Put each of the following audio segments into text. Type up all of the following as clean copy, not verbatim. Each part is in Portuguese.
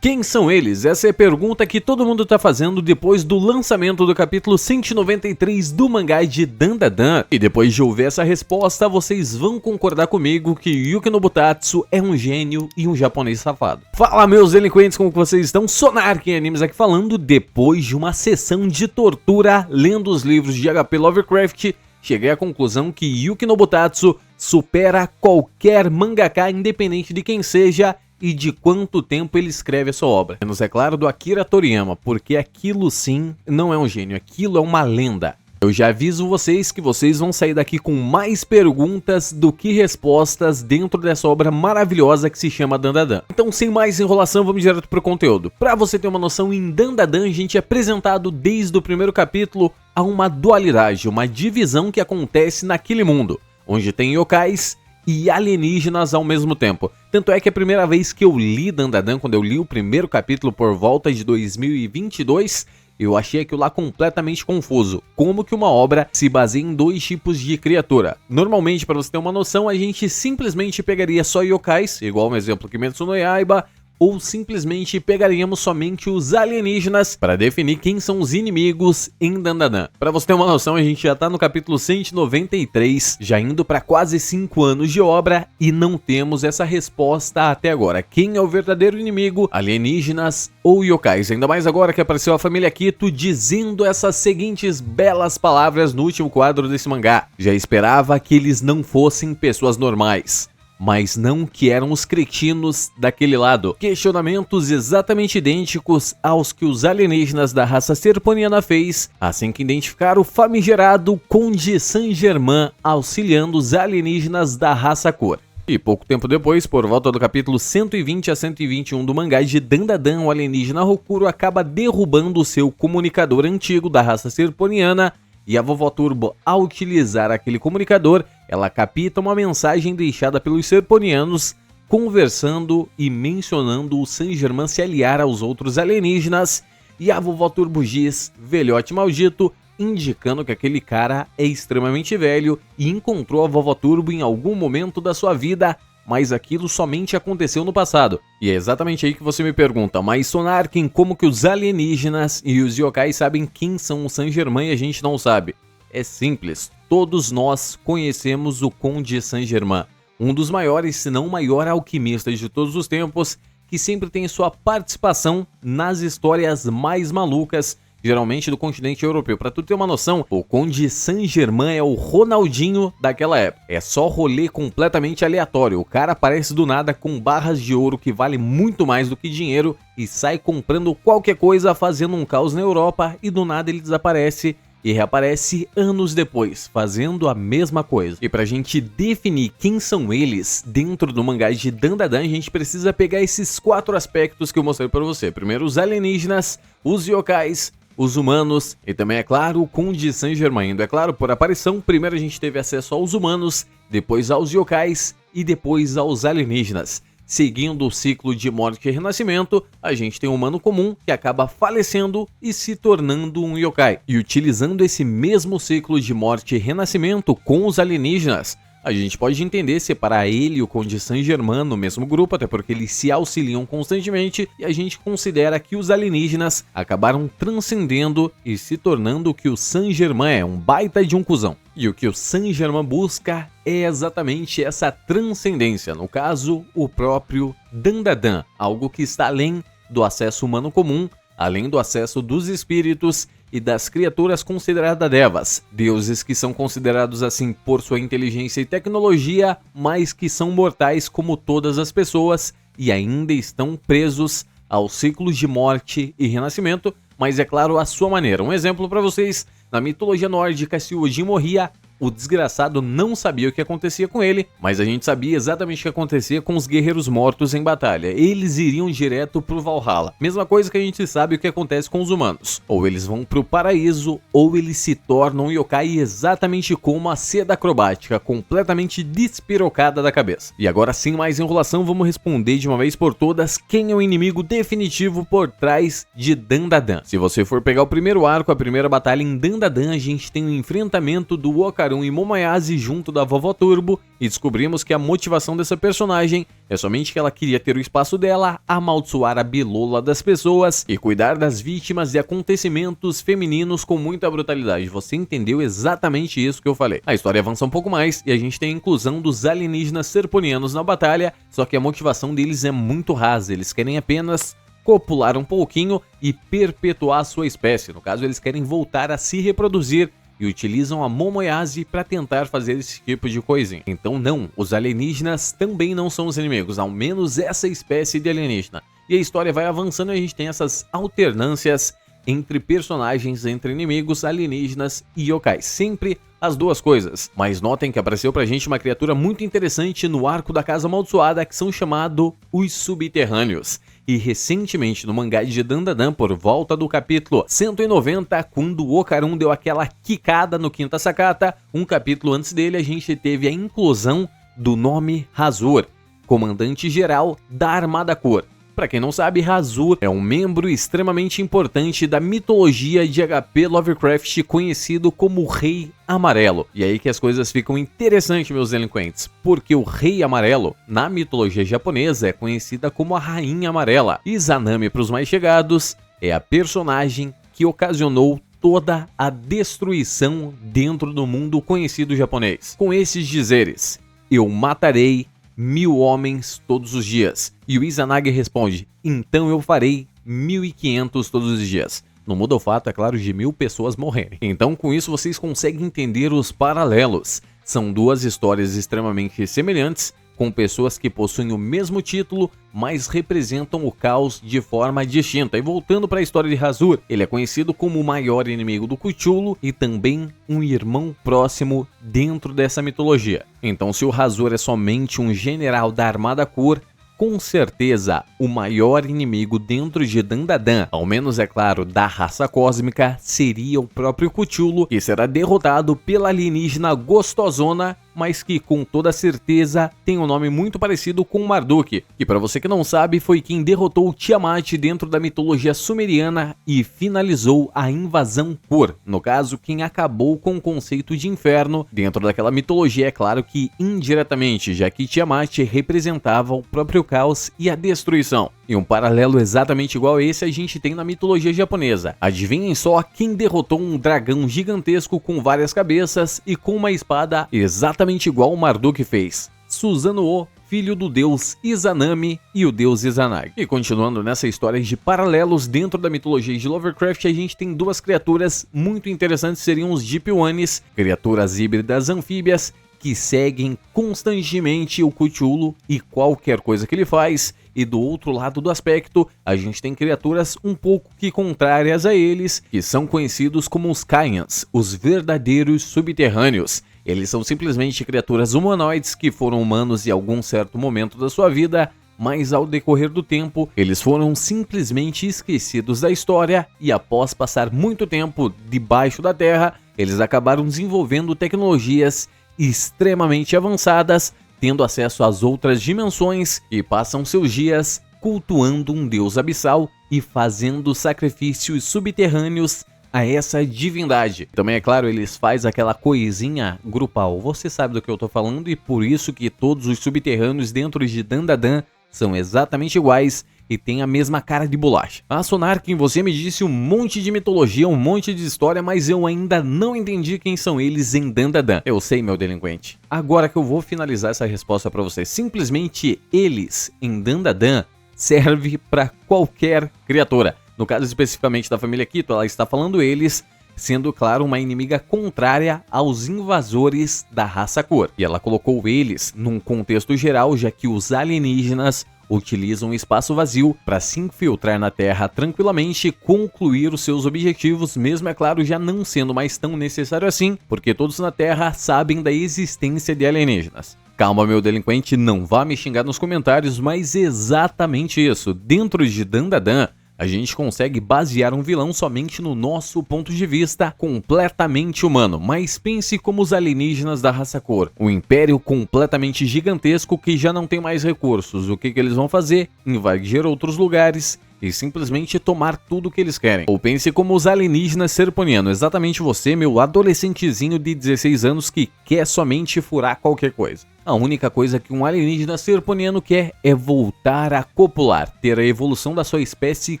Quem são eles? Essa é a pergunta que todo mundo tá fazendo depois do lançamento do capítulo 193 do mangá de Dandadan. E depois de ouvir essa resposta, vocês vão concordar comigo que Yuki Nobutatsu é um gênio e um japonês safado. Fala, meus delinquentes, como que vocês estão? Sonark Animes aqui falando. Depois de uma sessão de tortura lendo os livros de HP Lovecraft, cheguei à conclusão que Yuki Nobutatsu supera qualquer mangaka, independente de quem seja e de quanto tempo ele escreve a sua obra. Menos, é claro, do Akira Toriyama, porque aquilo sim não é um gênio, aquilo é uma lenda. Eu já aviso vocês que vocês vão sair daqui com mais perguntas do que respostas dentro dessa obra maravilhosa que se chama Dandadan. Então, sem mais enrolação, vamos direto pro conteúdo. Pra você ter uma noção, em Dandadan a gente é apresentado desde o primeiro capítulo a uma dualidade, uma divisão que acontece naquele mundo, onde tem yokais e alienígenas ao mesmo tempo. Tanto é que a primeira vez que eu li Dandadan, quando eu li o primeiro capítulo por volta de 2022, eu achei aquilo lá completamente confuso. Como que uma obra se baseia em dois tipos de criatura? Normalmente, para você ter uma noção, a gente simplesmente pegaria só yokais, igual um exemplo Kimetsu no Yaiba, ou simplesmente pegaríamos somente os alienígenas para definir quem são os inimigos em Dandadan. Para você ter uma noção, a gente já tá no capítulo 193, já indo para quase 5 anos de obra e não temos essa resposta até agora. Quem é o verdadeiro inimigo, alienígenas ou yokais? Ainda mais agora que apareceu a família Kito dizendo essas seguintes belas palavras no último quadro desse mangá. Já esperava que eles não fossem pessoas normais, mas não que eram os cretinos daquele lado. Questionamentos exatamente idênticos aos que os alienígenas da raça serponiana fez assim que identificaram o famigerado Conde Saint-Germain auxiliando os alienígenas da raça cor. E pouco tempo depois, por volta do capítulo 120 a 121 do mangá de Dandadan, o alienígena Rokuro acaba derrubando o seu comunicador antigo da raça serponiana. E a Vovó Turbo, ao utilizar aquele comunicador, ela capta uma mensagem deixada pelos serponianos, conversando e mencionando o Saint-Germain se aliar aos outros alienígenas. E a Vovó Turbo diz, velhote maldito, indicando que aquele cara é extremamente velho e encontrou a Vovó Turbo em algum momento da sua vida, mas aquilo somente aconteceu no passado. E é exatamente aí que você me pergunta, mas Sonarken, como que os alienígenas e os yokais sabem quem são o Saint-Germain e a gente não sabe? É simples, todos nós conhecemos o Conde Saint-Germain, um dos maiores, se não o maior alquimista de todos os tempos, que sempre tem sua participação nas histórias mais malucas, geralmente do continente europeu. Pra tu ter uma noção, o Conde Saint-Germain é o Ronaldinho daquela época. É só rolê completamente aleatório. O cara aparece do nada com barras de ouro que vale muito mais do que dinheiro e sai comprando qualquer coisa, fazendo um caos na Europa, e do nada ele desaparece e reaparece anos depois, fazendo a mesma coisa. E pra gente definir quem são eles dentro do mangá de Dandadan, a gente precisa pegar esses 4 aspectos que eu mostrei pra você. Primeiro, os alienígenas, os yokais, os humanos e também, é claro, o Conde Saint-Germain. É claro, por aparição, primeiro a gente teve acesso aos humanos, depois aos yokais e depois aos alienígenas. Seguindo o ciclo de morte e renascimento, a gente tem um humano comum que acaba falecendo e se tornando um yokai. E utilizando esse mesmo ciclo de morte e renascimento com os alienígenas, a gente pode entender separar ele e o Conde Saint-Germain no mesmo grupo, até porque eles se auxiliam constantemente, e a gente considera que os alienígenas acabaram transcendendo e se tornando o que o Saint-Germain é, um baita de um cuzão. E o que o Saint-Germain busca é exatamente essa transcendência, no caso, o próprio Dandadan, algo que está além do acesso humano comum, além do acesso dos espíritos e das criaturas consideradas devas, deuses que são considerados assim por sua inteligência e tecnologia, mas que são mortais como todas as pessoas e ainda estão presos aos ciclos de morte e renascimento, mas é claro, à sua maneira. Um exemplo para vocês, na mitologia nórdica, se o Odin morria, o desgraçado não sabia o que acontecia com ele, mas a gente sabia exatamente o que acontecia com os guerreiros mortos em batalha. Eles iriam direto pro Valhalla. Mesma coisa que a gente sabe o que acontece com os humanos. Ou eles vão pro paraíso, ou eles se tornam yokai, exatamente como a seda acrobática, completamente despirocada da cabeça. E agora, sem mais enrolação, vamos responder de uma vez por todas quem é o inimigo definitivo por trás de Dandadan. Se você for pegar o primeiro arco, a primeira batalha em Dandadan, a gente tem o enfrentamento do Ocarina Okarun e Momoyase junto da Vovó Turbo e descobrimos que a motivação dessa personagem é somente que ela queria ter o espaço dela, amaldiçoar a bilola das pessoas e cuidar das vítimas de acontecimentos femininos com muita brutalidade. Você entendeu exatamente isso que eu falei. A história avança um pouco mais e a gente tem a inclusão dos alienígenas serponianos na batalha, só que a motivação deles é muito rasa, eles querem apenas copular um pouquinho e perpetuar a sua espécie. No caso, eles querem voltar a se reproduzir e utilizam a Momoyase para tentar fazer esse tipo de coisinha. Então não, os alienígenas também não são os inimigos, ao menos essa espécie de alienígena. E a história vai avançando e a gente tem essas alternâncias entre personagens, entre inimigos, alienígenas e yokais. Sempre as duas coisas. Mas notem que apareceu pra gente uma criatura muito interessante no arco da Casa Amaldiçoada, que são chamados os Subterrâneos. E recentemente no mangá de Dandadan, por volta do capítulo 190, quando o Okarun deu aquela quicada no Quinta Sakata, um capítulo antes dele a gente teve a inclusão do nome Hazur, comandante-geral da Armada Cor. Pra quem não sabe, Hazur é um membro extremamente importante da mitologia de HP Lovecraft, conhecido como o Rei Amarelo. E aí que as coisas ficam interessantes, meus delinquentes, porque o Rei Amarelo, na mitologia japonesa, é conhecida como a Rainha Amarela. E Izanami, para os mais chegados, é a personagem que ocasionou toda a destruição dentro do mundo conhecido japonês. Com esses dizeres, eu matarei 1000 homens todos os dias. E o Izanagi responde, então eu farei 1500 todos os dias. Não muda o fato, é claro, de 1000 pessoas morrerem. Então com isso vocês conseguem entender os paralelos. São duas histórias extremamente semelhantes, com pessoas que possuem o mesmo título, mas representam o caos de forma distinta. E voltando para a história de Hazur, ele é conhecido como o maior inimigo do Cthulhu e também um irmão próximo dentro dessa mitologia. Então se o Hazur é somente um general da Armada Cor, com certeza o maior inimigo dentro de Dandadan, ao menos é claro, da raça cósmica, seria o próprio Cthulhu, que será derrotado pela alienígena gostosona, mas que com toda certeza tem um nome muito parecido com Marduk, que para você que não sabe foi quem derrotou Tiamat dentro da mitologia sumeriana e finalizou a invasão Cor, no caso quem acabou com o conceito de inferno dentro daquela mitologia, é claro que indiretamente, já que Tiamat representava o próprio caos e a destruição. E um paralelo exatamente igual a esse a gente tem na mitologia japonesa. Adivinhem só quem derrotou um dragão gigantesco com várias cabeças e com uma espada exatamente igual o Marduk fez. Susanoo, filho do deus Izanami e o deus Izanagi. E continuando nessa história de paralelos dentro da mitologia de Lovecraft, a gente tem duas criaturas muito interessantes, seriam os Deep Ones, criaturas híbridas anfíbias, que seguem constantemente o Cthulhu e qualquer coisa que ele faz. E do outro lado do aspecto, a gente tem criaturas um pouco que contrárias a eles, que são conhecidos como os Kaiyans, os verdadeiros subterrâneos. Eles são simplesmente criaturas humanoides que foram humanos em algum certo momento da sua vida, mas ao decorrer do tempo, eles foram simplesmente esquecidos da história e após passar muito tempo debaixo da terra, eles acabaram desenvolvendo tecnologias extremamente avançadas, tendo acesso às outras dimensões e passam seus dias cultuando um deus abissal e fazendo sacrifícios subterrâneos a essa divindade. Também, é claro, eles fazem aquela coisinha grupal. Você sabe do que eu tô falando e por isso que todos os subterrâneos dentro de Dandadan são exatamente iguais e tem a mesma cara de bolacha. A Sonarkin, você me disse um monte de mitologia, um monte de história, mas eu ainda não entendi quem são eles em Dandadan. Eu sei, meu delinquente. Agora que eu vou finalizar essa resposta pra você, simplesmente eles em Dandadan serve para qualquer criatura. No caso especificamente da família Kito, ela está falando eles, sendo claro uma inimiga contrária aos invasores da raça Cor. E ela colocou eles num contexto geral, já que os alienígenas utilizam o espaço vazio para se infiltrar na Terra tranquilamente e concluir os seus objetivos, mesmo, é claro, já não sendo mais tão necessário assim, porque todos na Terra sabem da existência de alienígenas. Calma, meu delinquente, não vá me xingar nos comentários, mas exatamente isso. Dentro de Dandadan, a gente consegue basear um vilão somente no nosso ponto de vista completamente humano, mas pense como os alienígenas da raça Cor, um império completamente gigantesco que já não tem mais recursos. O que eles vão fazer? Invadir outros lugares e simplesmente tomar tudo o que eles querem. Ou pense como os alienígenas serponianos, exatamente você, meu adolescentezinho de 16 anos que quer somente furar qualquer coisa. A única coisa que um alienígena serponiano quer é voltar a copular, ter a evolução da sua espécie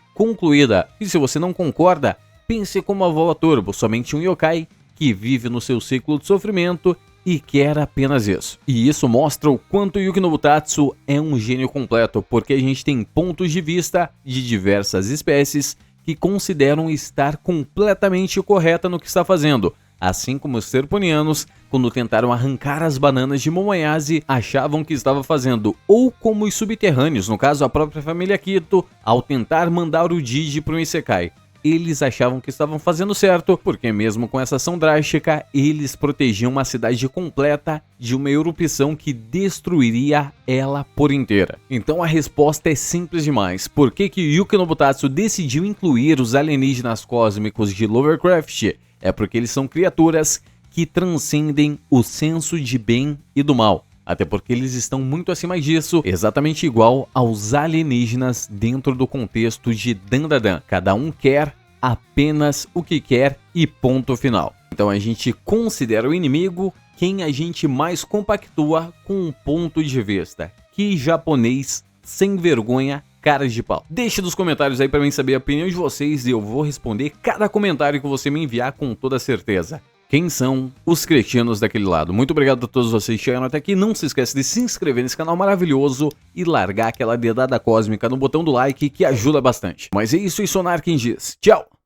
concluída. E se você não concorda, pense como a Voa Turbo, somente um yokai que vive no seu ciclo de sofrimento e quer apenas isso. E isso mostra o quanto Yuki Nobutatsu é um gênio completo, porque a gente tem pontos de vista de diversas espécies que consideram estar completamente correta no que está fazendo. Assim como os serponianos, quando tentaram arrancar as bananas de Momoyase, achavam que estava fazendo, ou como os subterrâneos, no caso a própria família Kito, ao tentar mandar o Jiji para o Isekai. Eles achavam que estavam fazendo certo, porque mesmo com essa ação drástica, eles protegiam uma cidade completa de uma erupção que destruiria ela por inteira. Então a resposta é simples demais. Por que Yuki Nobutatsu decidiu incluir os alienígenas cósmicos de Lovecraft? É porque eles são criaturas que transcendem o senso de bem e do mal. Até porque eles estão muito acima disso, exatamente igual aos alienígenas dentro do contexto de Dandadan. Cada um quer apenas o que quer e ponto final. Então a gente considera o inimigo quem a gente mais compactua com um ponto de vista. Que japonês sem vergonha, cara de pau. Deixe nos comentários aí para mim saber a opinião de vocês e eu vou responder cada comentário que você me enviar com toda certeza. Quem são os cretinos daquele lado? Muito obrigado a todos vocês que chegaram até aqui. Não se esqueça de se inscrever nesse canal maravilhoso e largar aquela dedada cósmica no botão do like que ajuda bastante. Mas é isso, e Sonar quem diz. Tchau!